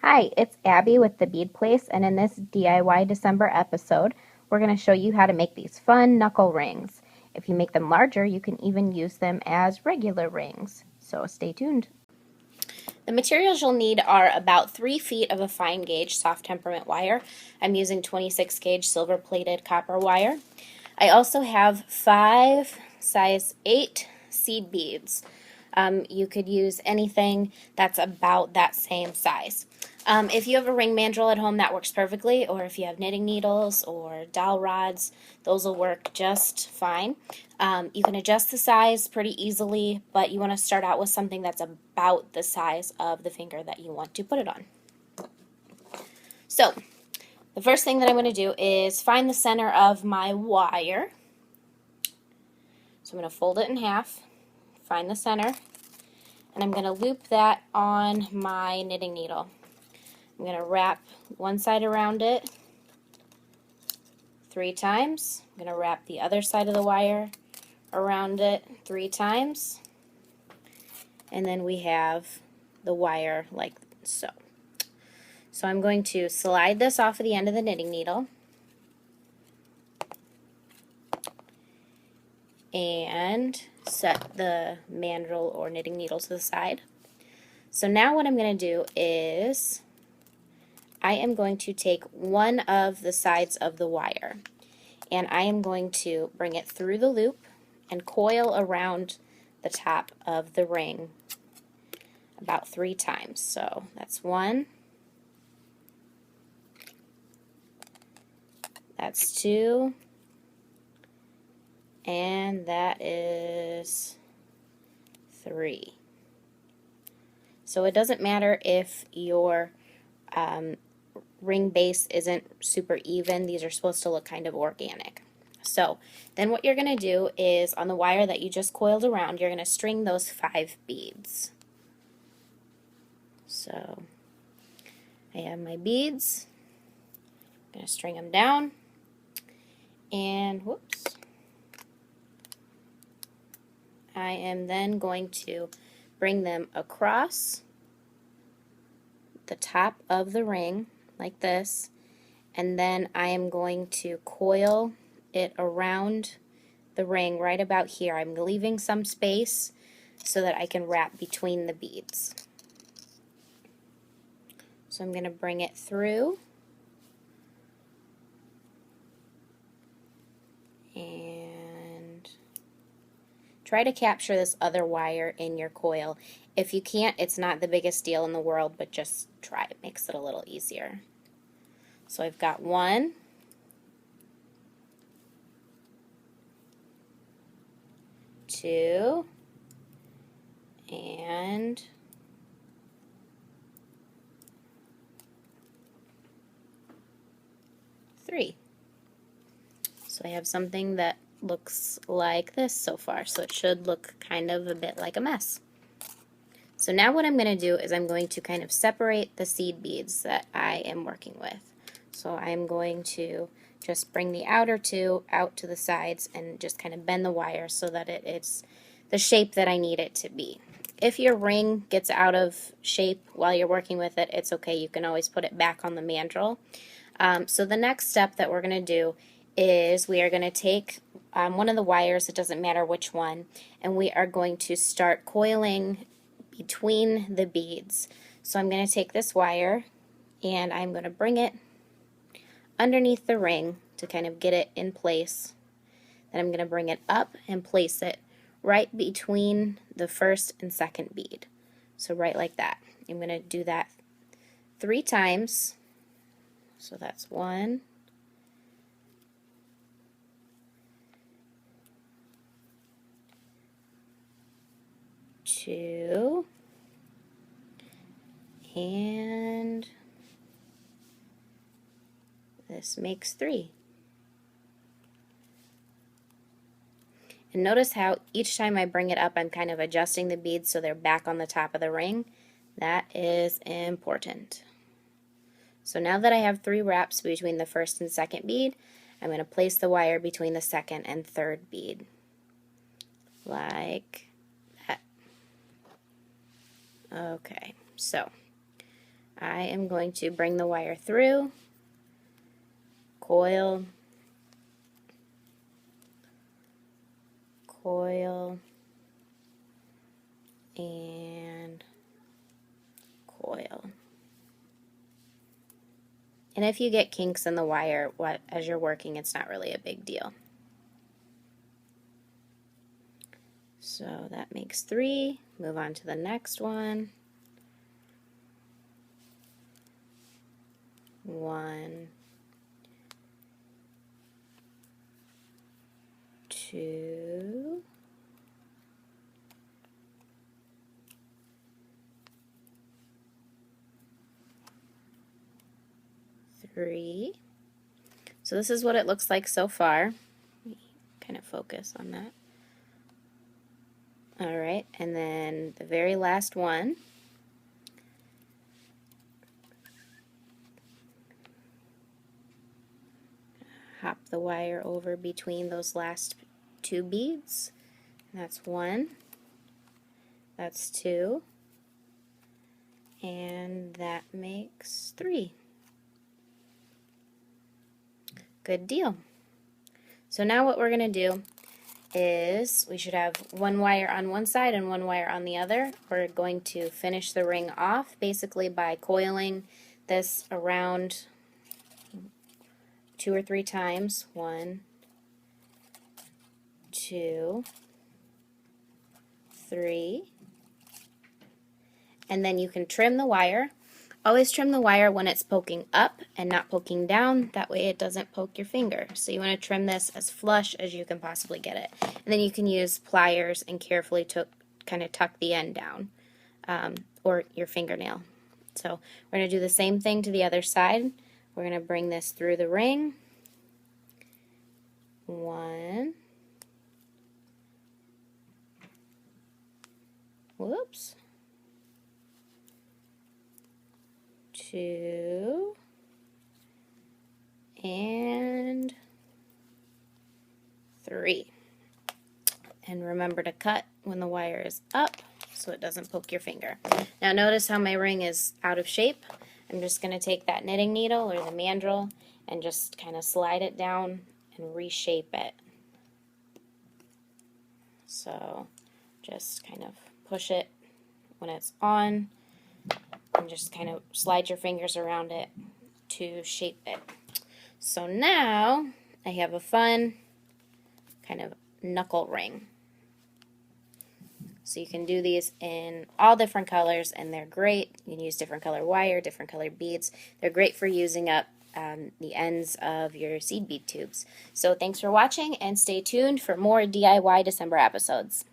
Hi, it's Abby with the Bead Place, and in this DIY December episode, we're going to show you how to make these fun knuckle rings. If you make them larger, you can even use them as regular rings, so stay tuned. The materials you'll need are about 3 feet of a fine gauge soft temperament wire. I'm using 26 gauge silver plated copper wire. I also have 5 size 8 seed beads. You could use anything that's about that same size. If you have a ring mandrel at home, that works perfectly, or if you have knitting needles or dowel rods, those will work just fine. You can adjust the size pretty easily, but you want to start out with something that's about the size of the finger that you want to put it on. So, the first thing that I'm going to do is find the center of my wire. So I'm going to fold it in half, find the center, and I'm going to loop that on my knitting needle. I'm going to wrap one side around it 3 times. I'm going to wrap the other side of the wire around it 3 times. And then we have the wire like so. So I'm going to slide this off of the end of the knitting needle and set the mandrel or knitting needle to the side. So now what I'm going to do is I am going to take one of the sides of the wire and I am going to bring it through the loop and coil around the top of the ring about 3 times. So that's 1, that's 2, and that is 3. So it doesn't matter if your ring base isn't super even. These are supposed to look kind of organic. So then what you're going to do is on the wire that you just coiled around, you're going to string those 5 beads. So I have my beads. I'm going to string them down. And whoops. I am then going to bring them across the top of the ring like this, and then I am going to coil it around the ring right about here. I'm leaving some space so that I can wrap between the beads. So I'm going to bring it through and try to capture this other wire in your coil. If you can't, it's not the biggest deal in the world, but just try. It makes it a little easier. So I've got 1, 2, and 3. So I have something that looks like this so far, so it should look kind of a bit like a mess. So now what I'm going to do is I'm going to kind of separate the seed beads that I am working with. So I'm going to just bring the outer 2 out to the sides and just kind of bend the wire so that it's the shape that I need it to be. If your ring gets out of shape while you're working with it, it's okay. You can always put it back on the mandrel. So the next step that we're going to do is we are going to take one of the wires, it doesn't matter which one, and we are going to start coiling between the beads. So I'm going to take this wire and I'm going to bring it underneath the ring to kind of get it in place. Then I'm going to bring it up and place it right between the first and second bead. So right like that. I'm going to do that 3 times. So that's 1, 2, and this makes 3. And notice how each time I bring it up, I'm kind of adjusting the beads so they're back on the top of the ring. That is important. So now that I have 3 wraps between the first and second bead, I'm going to place the wire between the second and third bead. Like that. Okay, so I am going to bring the wire through, coil, coil, and coil. And if you get kinks in the wire as you're working, it's not really a big deal. So that makes 3. Move on to the next one. 1, 2, 3. So this is what it looks like so far. Kind of focus on that. All right, and then the very last one. Hop the wire over between those last 2 beads. That's 1, that's 2, and that makes 3. Good deal. So now what we're going to do is we should have 1 wire on one side and 1 wire on the other. We're going to finish the ring off basically by coiling this around 2 or 3 times. 1, 2, 3. And then you can trim the wire. Always trim the wire when it's poking up and not poking down. That way it doesn't poke your finger. So you want to trim this as flush as you can possibly get it. And then you can use pliers and carefully kind of tuck the end down, or your fingernail. So we're going to do the same thing to the other side. We're going to bring this through the ring. 1. Whoops. 2, and 3. And remember to cut when the wire is up so it doesn't poke your finger. Now notice how my ring is out of shape. I'm just going to take that knitting needle or the mandrel and just kind of slide it down and reshape it. So just kind of push it when it's on, and just kind of slide your fingers around it to shape it. So now I have a fun kind of knuckle ring. So you can do these in all different colors, and they're great. You can use different color wire, different color beads. They're great for using up the ends of your seed bead tubes. So thanks for watching, and stay tuned for more DIY December episodes.